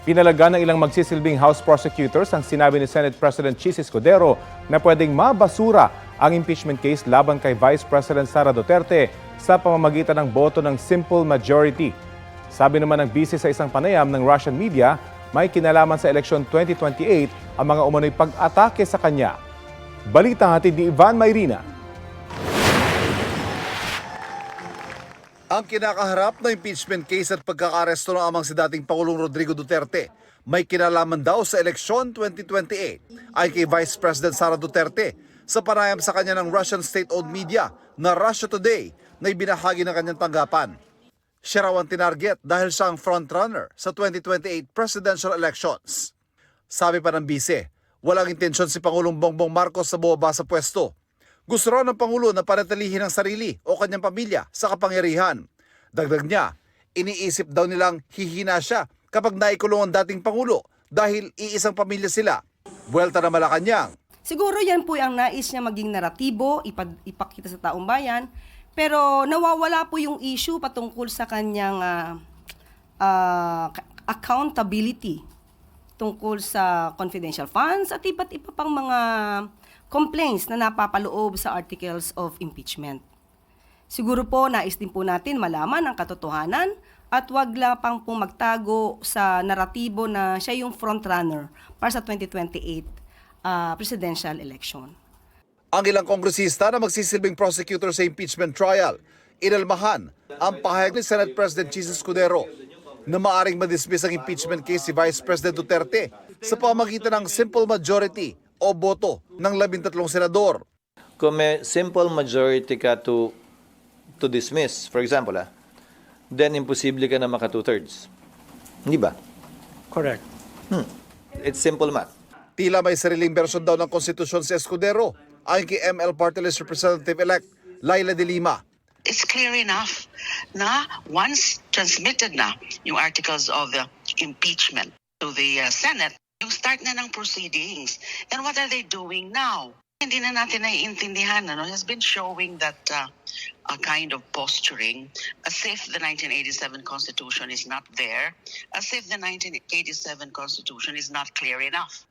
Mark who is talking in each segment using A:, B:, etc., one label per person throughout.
A: Pinalaga ng ilang magsisilbing House prosecutors ang sinabi ni Senate President Chis Escudero na pwedeng mabasura ang impeachment case laban kay Vice President Sara Duterte sa pamamagitan ng boto ng simple majority. Sabi naman ng bise sa isang panayam ng Russian media, may kinalaman sa eleksyon 2028 ang mga umano'y pag-atake sa kanya. Balita hatid ni Ivan Mayrina.
B: Ang kinakaharap na impeachment case at pagkakaresto ng amang si dating Pangulong Rodrigo Duterte may kinalaman daw sa eleksyon 2028 ay kay Vice President Sara Duterte sa panayam sa kanya ng Russian state-owned media na Russia Today na ibinahagi ng kanyang tanggapan. Siya raw ang tinarget dahil siya ang frontrunner sa 2028 presidential elections. Sabi pa ng bise, walang intensyon si Pangulong Bongbong Marcos sa bumaba sa pwesto. Gusto raw ng Pangulo na panatilihin ang sarili o kanyang pamilya sa kapangyarihan. Dagdag niya, iniisip daw nilang hihina siya kapag naikulong ang dating Pangulo dahil iisang pamilya sila. Buwelta na Malacanang.
C: Siguro yan po ang nais niya maging naratibo, ipakita sa taong bayan, pero nawawala po yung issue patungkol sa kanyang accountability tungkol sa confidential funds at iba't iba pang mga complaints na napapaloob sa articles of impeachment. Siguro po nais din po natin malaman ang katotohanan at wag lapang pong magtago sa naratibo na siya yung frontrunner para sa 2028 presidential election.
B: Ang ilang kongresista na magsisilbing prosecutor sa impeachment trial, inalmahan ang pahayag ni Senate President Chis Escudero na maaring madismiss ang impeachment case si Vice President Duterte sa pamamagitan ng simple majority o boto ng 13 senador.
D: Kung may simple majority ka to dismiss, for example, then imposible ka na maka 2/3. Hindi ba?
E: Correct.
D: It's simple math.
B: Tila may sariling bersyon daw ng konstitusyon si Escudero ayon kay ML Party List Representative-elect Laila de Lima.
F: It's clear enough na once transmitted na yung articles of the impeachment to the Senate, yung start na ng proceedings. And what are they doing now? Hindi na natin naiintindihan. It has been showing that a kind of posturing as if the 1987 Constitution is not there, as if the 1987 Constitution is not clear enough.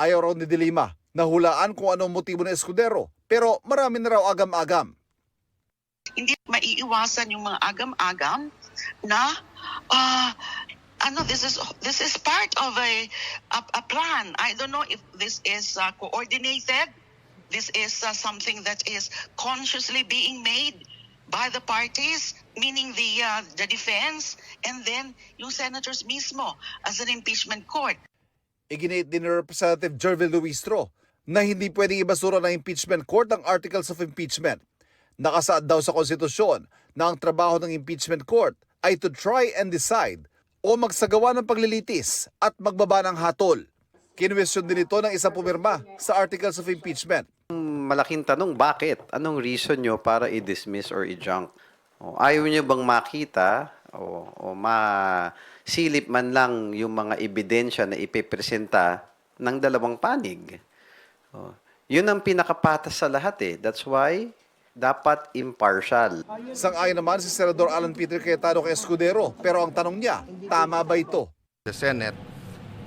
B: Ayaw raw ni de Lima na hulaan kung anong motibo ng Escudero, pero marami na raw agam-agam.
F: Hindi maiiwasan yung mga agam-agam na this is part of a plan. I don't know if this is coordinated. This is something that is consciously being made by the parties, meaning the defense, and then yung senators mismo as an impeachment court.
B: Iginit din ni Representative Jervil Luistro na hindi pwedeng ibasura ng impeachment court ang articles of impeachment. Nakasaad daw sa konstitusyon na ang trabaho ng impeachment court ay to try and decide o magsagawa ng paglilitis at magbaba ng hatol. Kinwestiyon din ito ng isang pumirma sa articles of impeachment.
G: Malaking tanong, bakit? Anong reason nyo para i-dismiss or i-junk? Ayaw nyo bang makita o masilip man lang yung mga ebidensya na ipipresenta ng dalawang panig? Yun ang pinakapatas sa lahat . That's why dapat impartial.
B: Sang-ayon naman si Senador Alan Peter Cayetano kay Escudero, pero ang tanong niya, tama ba ito?
H: The Senate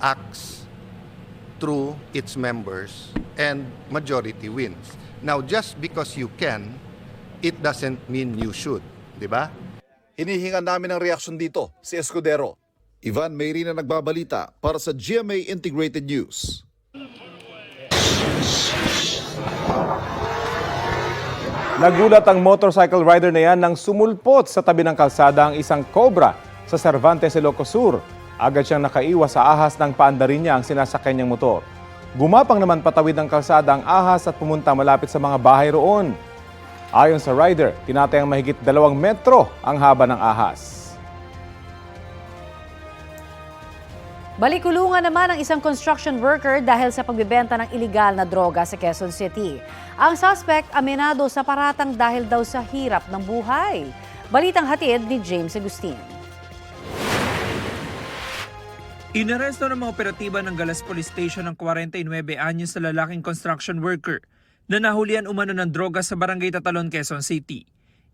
H: acts through its members and majority wins. Now, just because you can, it doesn't mean you should. Di ba?
B: Hinihingan namin ng reaksyon dito si Escudero. Ivan Mayrina nagbabalita para sa GMA Integrated News.
A: Nagulat ang motorcycle rider na yan nang sumulpot sa tabi ng kalsada ang isang cobra sa Cervantes, Ilocos Sur. Agad siyang nakaiwas sa ahas ng paandarin niya ang sinasakyan niyang motor. Gumapang naman patawid ng kalsada ang ahas at pumunta malapit sa mga bahay roon. Ayon sa rider, tinatayang mahigit 2 metro ang haba ng ahas.
I: Balikulungan naman ang isang construction worker dahil sa pagbebenta ng iligal na droga sa Quezon City. Ang suspect aminado sa paratang dahil daw sa hirap ng buhay. Balitang hatid ni James Agustin.
J: Inaresto ng mga operatiba ng Galas Police Station ng 49 anyos na lalaking construction worker na nahulian umano ng droga sa Barangay Tatalon, Quezon City.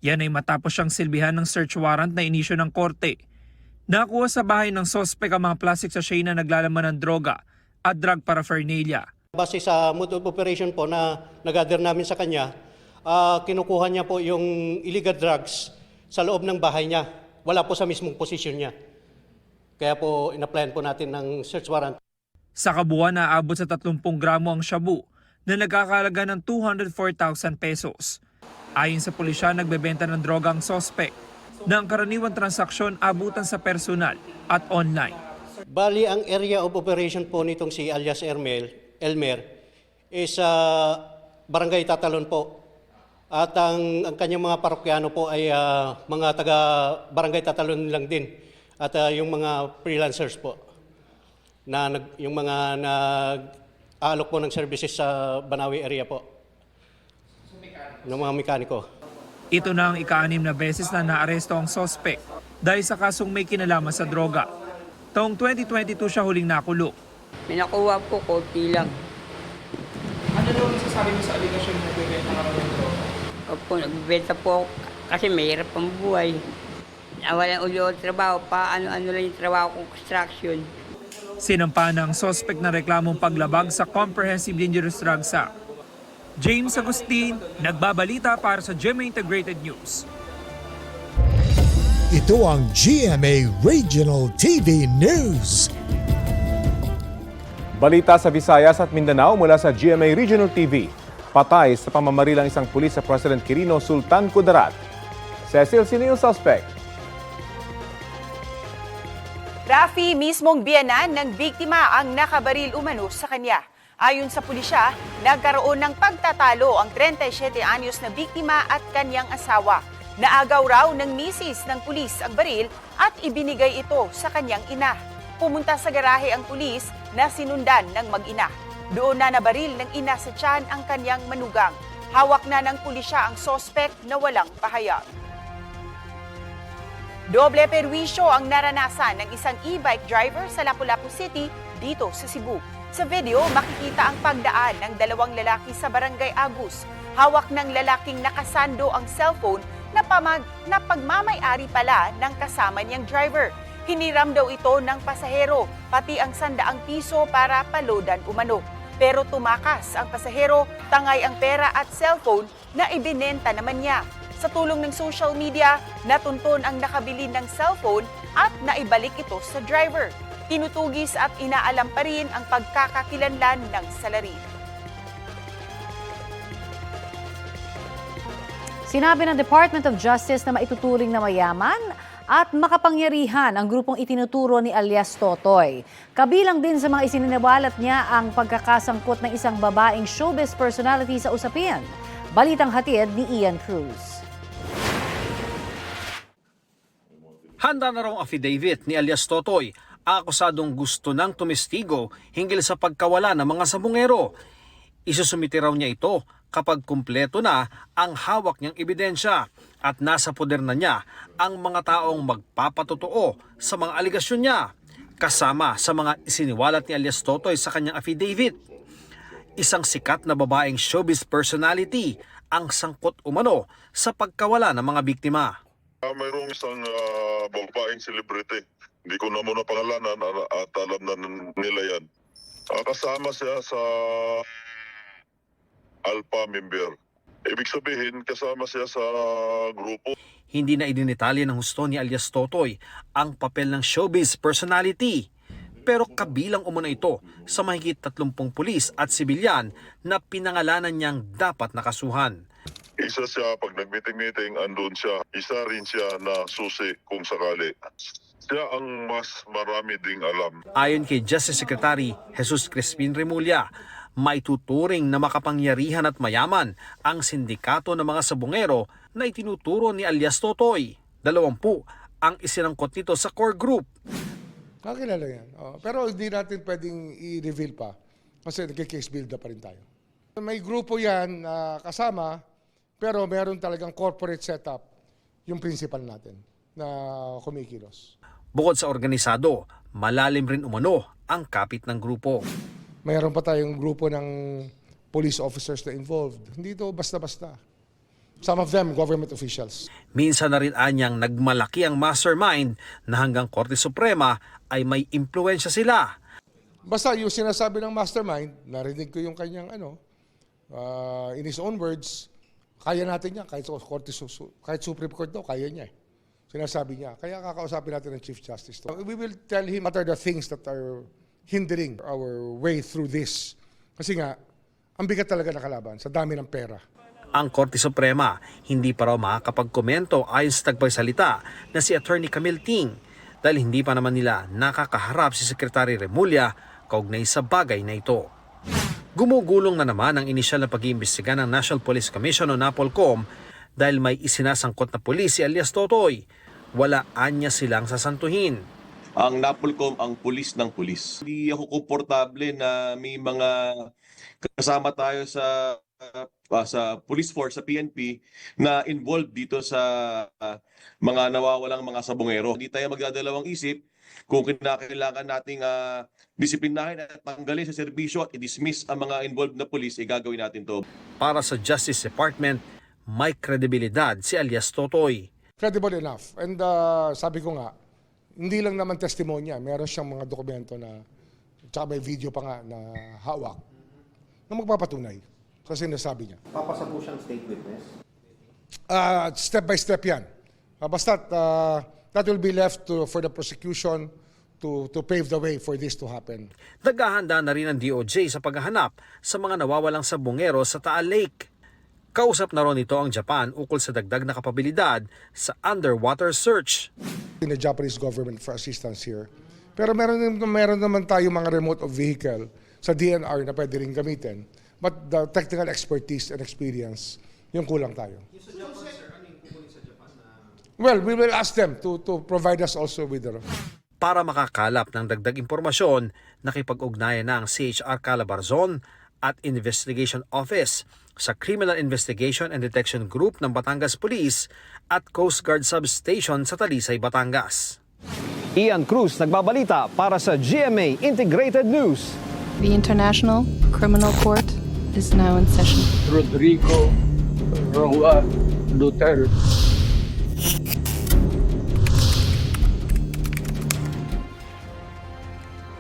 J: Yan ay matapos siyang silbihan ng search warrant na inisyo ng korte. Nakuha sa bahay ng sospek ang mga plastic sachet na naglalaman ng droga at drug paraphernalia.
E: Base sa mode of operation po na nag-gather namin sa kanya, kinukuha niya po yung illegal drugs sa loob ng bahay niya. Wala po sa mismong posisyon niya. Kaya po in-applyan po natin ng search warrant.
J: Sa kabuuan, naabot sa 30 gramo ang shabu na nagkakalaga ng 204,000 pesos. Ayon sa pulisya, nagbebenta ng droga ang sospek na ang karaniwang transaksyon abutan sa personal at online.
E: Bali, ang area of operation po nitong si alias Elmer is Barangay Tatalon po. At ang kanyang mga parokyano po ay mga taga Barangay Tatalon lang din. At yung mga freelancers po na yung mga nag-aalok po ng services sa Banawi area po. Ng mga mekaniko.
J: Ito na ang ika-6 na beses na naaresto ang sospek dahil sa kasong may kinalaman sa droga. Taong 2022 siya huling nakulong.
K: May nakuha po, konti lang.
J: Ano daw ang sasabi mo sa aligasyon na nagbebenta ka ng droga?
K: Opo, nagbibenta po ako kasi mahirap ang buhay. Walang ulo trabaho pa, ano-ano lang yung trabaho ko, construction.
J: Sinampa ng sospek na reklamong paglabag sa Comprehensive Dangerous Drugs Act. James Agustin, nagbabalita para sa GMA Integrated News.
L: Ito ang GMA Regional TV News.
A: Balita sa Visayas at Mindanao mula sa GMA Regional TV. Patay sa pamamarilang isang pulis sa President Quirino, Sultan Kudarat. Cecil, sino yung suspect?
M: Rafi, mismong biyanan ng biktima ang nakabaril umano sa kanya. Ayon sa pulisya, nagkaroon ng pagtatalo ang 37 anyos na biktima at kanyang asawa. Naagaw raw ng misis ng pulis ang baril at ibinigay ito sa kanyang ina. Pumunta sa garahe ang pulis na sinundan ng mag-ina. Doon na nabaril ng ina sa tiyan ang kanyang manugang. Hawak na ng pulisya ang sospek na walang pahayag. Doble perwisyo ang naranasan ng isang e-bike driver sa Lapu-Lapu City dito sa Cebu. Sa video, makikita ang pagdaan ng dalawang lalaki sa Barangay Agus. Hawak ng lalaking nakasando ang cellphone na pagmamay-ari pala ng kasama niyang driver. Hiniram daw ito ng pasahero, pati ang 100 piso para palodan umano. Pero tumakas ang pasahero, tangay ang pera at cellphone na ibinenta naman niya. Sa tulong ng social media, natuntun ang nakabili ng cellphone at naibalik ito sa driver. Tinutugis at inaalam pa rin ang pagkakakilanlan ng salarin.
I: Sinabi ng Department of Justice na maituturing na mayaman at makapangyarihan ang grupong itinuturo ni alias Totoy. Kabilang din sa mga isininawalat niya ang pagkakasangkot ng isang babaeng showbiz personality sa usapin. Balitang hatid ni Ian Cruz.
N: Handa na raw ang affidavit ni alias Totoy, akusadong gusto ng tumestigo hinggil sa pagkawala ng mga sabungero. Isusumite raw niya ito kapag kumpleto na ang hawak niyang ebidensya at nasa poder na niya ang mga taong magpapatotoo sa mga aligasyon niya, kasama sa mga isiniwalat ni alias Totoy sa kanyang affidavit. Isang sikat na babaeng showbiz personality ang sangkot umano sa pagkawala ng mga biktima.
O: Mayroong isang babaeng celebrity. Hindi ko na muna pangalanan at alam na nila yan. Kasama siya sa Alpha member. Ibig sabihin, kasama siya sa grupo.
N: Hindi na idinitalya ng husto ni alias Totoy ang papel ng showbiz personality. Pero kabilang umuna ito sa mahigit 30 pulis at sibilyan na pinangalanan niyang dapat nakasuhan.
O: Isa siya, pag nag-meeting-meeting, andun siya. Isa rin siya na susi kung sakali. Siya ang mas marami ding alam.
N: Ayon kay Justice Secretary Jesus Crispin Remulla, maituturing na makapangyarihan at mayaman ang sindikato ng mga sabungero na itinuturo ni alias Totoy. 20 ang isinangkot nito sa core group.
P: Kakilala yan. Pero hindi natin pwedeng i-reveal pa kasi nagka-case build up pa rin tayo. May grupo yan na kasama pero meron talagang corporate setup yung principal natin na kumikilos.
N: Bukod sa organisado, malalim rin umano ang kapit ng grupo.
P: Mayroon pa tayong grupo ng police officers na involved. Hindi ito basta-basta. Some of them government officials.
N: Minsan na rin anyang nagmalaki ang mastermind na hanggang Korte Suprema ay may impluensya sila.
P: Basta yung sinasabi ng mastermind, narinig ko yung kanyang in his own words, kaya natin yan, kahit Supreme Court daw, kaya niya. Sinasabi niya. Kaya kakausapin natin ng Chief Justice. We will tell him what are the things that are hindering our way through this. Kasi nga, ang bigat talaga na kalaban sa dami ng pera.
N: Ang Korte Suprema hindi pa raw makakapagkomento ayon sa tagapagsalita na si Attorney Camille Ting dahil hindi pa naman nila nakakaharap si Secretary Remulla kaugnay sa bagay na ito. Gumugulong na naman ang inisyal na pag-iimbestiga ng National Police Commission o NAPOLCOM dahil may isinasangkot na pulis si alias Totoy. Wala anya silang sasantuhin.
Q: Ang NAPOLCOM ang pulis ng pulis. Hindi ako komportable na may mga kasama tayo sa police force, sa PNP, na involved dito sa mga nawawalang mga sabongero. Hindi tayo magdadalawang isip kung kinakailangan nating disiplinahin at tanggalin sa serbisyo at i-dismiss ang mga involved na police, gagawin natin to.
N: Para sa Justice Department, may kredibilidad si alias Totoy.
P: Credible enough. And sabi ko nga, hindi lang naman testimonya, meron siyang mga dokumento na, tsaka may video pa nga na hawak, na magpapatunay. Kasi nasabi niya.
G: Papasa po siyang state witness?
P: Step by step yan. Basta that will be left for the prosecution to pave the way for this to happen.
N: Naghahanda na rin ang DOJ sa paghahanap sa mga nawawalang sabongero sa Taal Lake. Kausap na ron ito ang Japan ukol sa dagdag na kapabilidad sa underwater search.
P: In the Japanese government for assistance here. Pero meron naman tayo mga remote vehicle sa DNR na pwede rin gamitin. But the technical expertise and experience, yung kulang tayo. Well, we will ask them to provide us also with the...
N: Para makakalap ng dagdag impormasyon, nakipag-ugnayan na ang CHR Calabarzon at Investigation Office sa Criminal Investigation and Detection Group ng Batangas Police at Coast Guard Substation sa Talisay, Batangas.
R: Ian Cruz nagbabalita para sa GMA Integrated News.
S: The International Criminal Court is now in session.
T: Rodrigo Roa Duterte.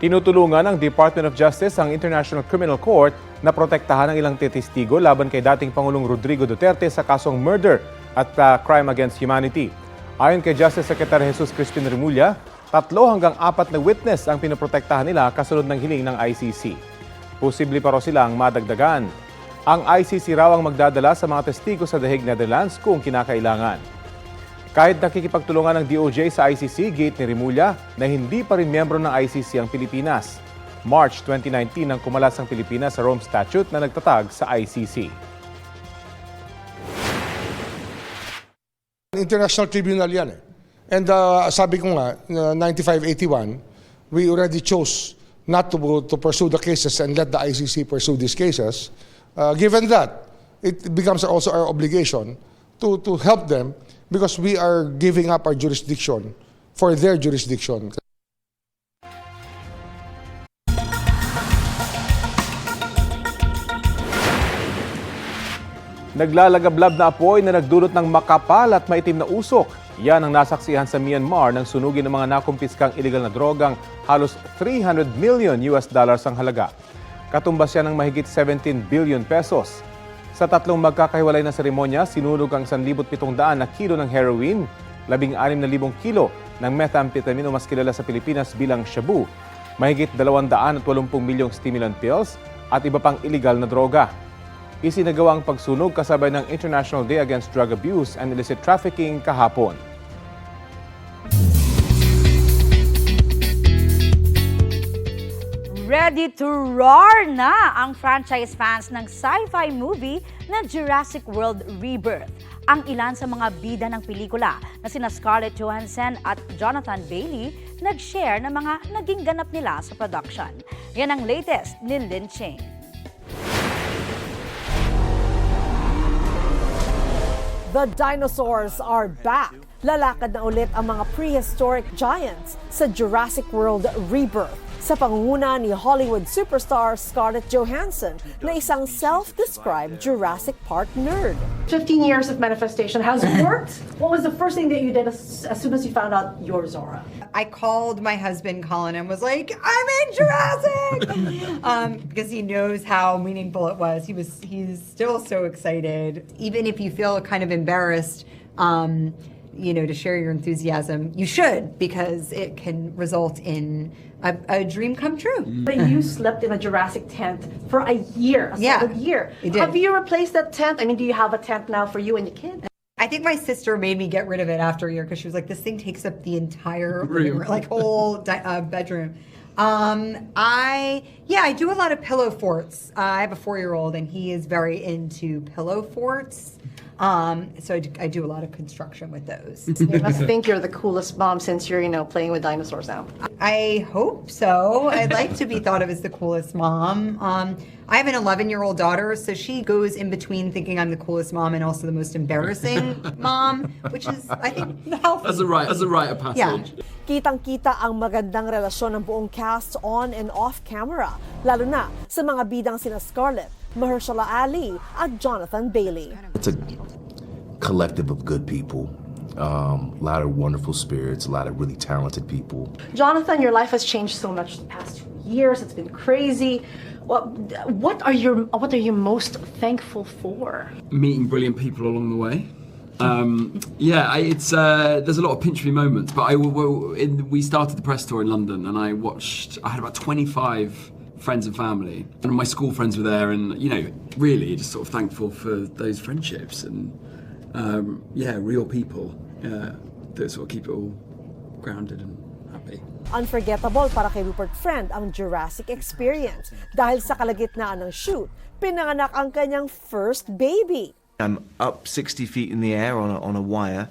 A: Tinutulungan ng Department of Justice ang International Criminal Court na protektahan ang ilang testigo laban kay dating Pangulong Rodrigo Duterte sa kasong murder at crime against humanity. Ayon kay Justice Secretary Jesus Crispin Remulla, 3 hanggang 4 na witness ang pinoprotektahan nila kasunod ng hiling ng ICC. Posible pa raw silang madagdagan. Ang ICC raw ang magdadala sa mga testigo sa The Hague, Netherlands kung kinakailangan. Kahit nakikipagtulungan ng DOJ sa ICC, gate ni Remulla na hindi pa rin miyembro ng ICC ang Pilipinas. March 2019 nang kumalas ang Pilipinas sa Rome Statute na nagtatag sa ICC.
P: International Tribunal yan eh. And sabi ko nga, 9581, we already chose not to pursue the cases and let the ICC pursue these cases. Given that, it becomes also our obligation to help them because we are giving up our jurisdiction for their jurisdiction.
A: Naglalagablab na apoy na nagdulot ng makapal at maitim na usok. Yan ang nasaksihan sa Myanmar nang sunugin ng mga nakumpiskang iligal na drogang halos $300 million ang halaga. Katumbas yan ng mahigit 17 billion pesos. Sa 3 magkakahiwalay na seremonya, sinunog ang 1,700 na kilo ng heroin, 16,000 kilo ng methamphetamine o mas kilala sa Pilipinas bilang shabu, mahigit 280 milyong stimulant pills at iba pang iligal na droga. Isinagawa ang pagsunog kasabay ng International Day Against Drug Abuse and Illicit Trafficking kahapon.
I: Ready to roar na ang franchise fans ng sci-fi movie na Jurassic World Rebirth. Ang ilan sa mga bida ng pelikula na sina Scarlett Johansson at Jonathan Bailey nag-share ng mga naging ganap nila sa production. Yan ang latest ni Lin Ching.
U: The dinosaurs are back. lalakad na ulit ang mga prehistoric giants sa Jurassic World Rebirth sa pangunguna ni Hollywood superstar Scarlett Johansson na isang self-described Jurassic Park nerd.
V: 15 years of manifestation has worked. What was the first thing that you did as soon as you found out you're Zora?
W: I called my husband Colin and was like, I'm in Jurassic! Because he knows how meaningful it was. He's still so excited. Even if you feel kind of embarrassed, to share your enthusiasm, you should, because it can result in a dream come true.
V: But you slept in a Jurassic tent for a year, solid year.
W: I did.
V: Have you replaced that tent? I mean, do you have a tent now for you and your kid?
W: I think my sister made me get rid of it after a year because she was like, this thing takes up the entire room, like whole bedroom. I do a lot of pillow forts. I have a 4-year-old and he is very into pillow forts. So I do a lot of construction with those.
V: You must think you're the coolest mom since you're, playing with dinosaurs now.
W: I hope so. I'd like to be thought of as the coolest mom. I have an 11-year-old daughter, so she goes in between thinking I'm the coolest mom and also the most embarrassing mom, which is, I think, healthy.
X: As a rite of passage.
W: Yeah.
U: Kitang-kita ang magandang relasyon ng buong cast on and off camera, lalo na sa mga bidang sina Scarlett, Mahershala Ali at Jonathan Bailey.
Y: It's a collective of good people. A lot of wonderful spirits, a lot of really talented people.
V: Jonathan, your life has changed so much the past 2 years. It's been crazy. What are you most thankful for?
X: Meeting brilliant people along the way. It's there's a lot of pinch me moments, but we started the press tour in London, and I had about 25 friends and family, and my school friends were there, and really just sort of thankful for those friendships and real people that sort of keep it all grounded and happy.
U: Unforgettable para kay Rupert Friend ang Jurassic experience dahil sa kalagitnaan ng shoot, pinanganak ang kanyang first baby.
Z: I'm up 60 feet in the air on a wire,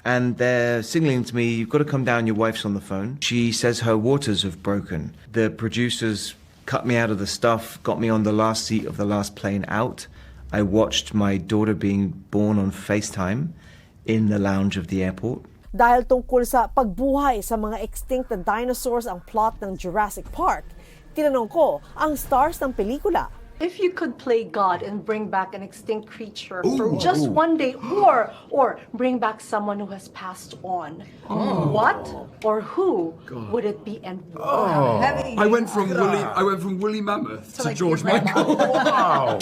Z: and they're signaling to me, you've got to come down, your wife's on the phone. She says her waters have broken. The producers cut me out of the stuff, got me on the last seat of the last plane out. I watched my daughter being born on FaceTime in the lounge of the airport.
U: Dahil tungkol sa pagbuhay sa mga extinct na dinosaurs ang plot ng Jurassic Park, tinanong ko ang stars ng pelikula.
V: If you could play God and bring back an extinct creature for just one day, or bring back someone who has passed on, what or who would it be and why?
X: I went from woolly mammoth to George Michael. Wow!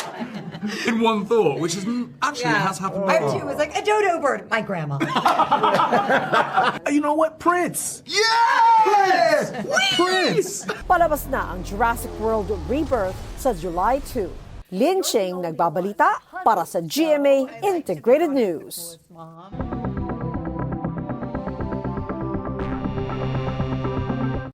X: In one thought, which is actually has happened
W: I
X: before.
W: too was like a dodo bird, my grandma.
Y: You know what? Prince!
X: Yes!
Y: Prince!
U: Palabas na ang Jurassic World Rebirth sa July 2. Lin Cheng nagbabalita para sa GMA Integrated News.